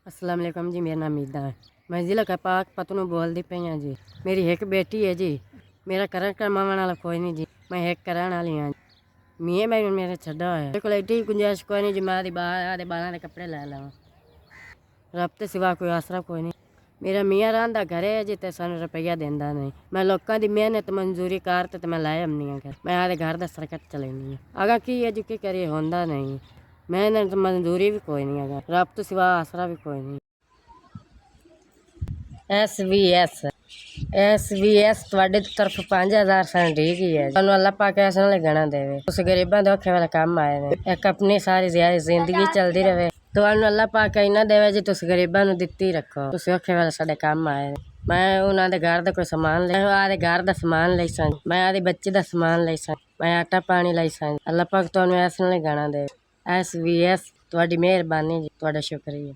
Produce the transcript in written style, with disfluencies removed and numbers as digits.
अस्सलाम वालेकुम जी। मेरा नाम मीदा है। मैं ज़िला कपाक पतनू बोलती पई हाँ जी। मेरी एक बेटी है जी। मेरा करन करवाने वाला कोई नहीं जी। मैं एक कराने वाली हाँ। मियाँ मैं मेरे छड्डा है। मेरे को एडी गुंजाइश कोई नहीं जी। मैं आदे बालां दे कपड़े लै लवां। रब ते सिवा कोई आसरा कोई नहीं। मेरा मियाँ रहांदा घरे है जी ते सानू रुपया देंदा नहीं। मैं लोकां दी मेहनत मंजूरी कर ते मैं लै आनी हाँ घर। मैं आदे घर दा सरकट चलानी हाँ। अगर की है जी की करिए होंदा नहीं। मेहनत मंजूरी भी कोई नहीं है। रब तो सिवा आसरा भी कोई नहीं। SVS ਤੁਹਾਡੇ ਤਰਫ 5000 ਸਾਨੂੰ ਠੀਕ ਹੀ ਹੈ। ਤੁਹਾਨੂੰ ਅੱਲਾਹ ਪਾਕ ਐਸਾ ਨਾਲ ਗਣਾ ਦੇਵੇ। ਤੁਸੀਂ ਗਰੀਬਾਂ ਦੇ ਔਖੇ ਵਾਲੇ ਕੰਮ ਆਏ ਨੇ। ਇੱਕ ਆਪਣੀ ਸਾਰੀ ਜ਼ਿੰਦਗੀ ਚੱਲਦੀ ਰਹੇ। ਤੁਹਾਨੂੰ ਅੱਲਾਹ ਪਾਕ ਇੰਨਾ ਦੇਵੇ ਜੀ ਤੁਸੀਂ ਗਰੀਬਾਂ ਨੂੰ ਦਿੱਤੀ ਰੱਖੋ। ਤੁਸੀਂ ਔਖੇ ਵਾਲੇ ਸਾਡੇ ਕੰਮ ਆਏ ਨੇ। ਮੈਂ ਉਹਨਾਂ ਦੇ ਘਰ ਦਾ ਕੋਈ ਸਮਾਨ ਲੈ ਆਦੇ ਘਰ ਦਾ ਸਮਾਨ ਲਈ ਸਾਂ। ਮੈਂ ਆਦੇ ਬੱਚੇ ਦਾ ਸਮਾਨ ਲਈ ਸਾਂ। ਮੈਂ ਆਟਾ ਪਾਣੀ ਲਈ ਸਾਂ। ਅੱਲਾਹ ਪਾਕ ਤੁਹਾਨੂੰ ਐਸਾ ਨਾਲ ਗਣਾ ਦੇਵੇ। SVS ਤੁਹਾਡੀ ਮਿਹਰਬਾਨੀ ਜੀ। ਤੁਹਾਡਾ ਸ਼ੁਕਰੀਆ।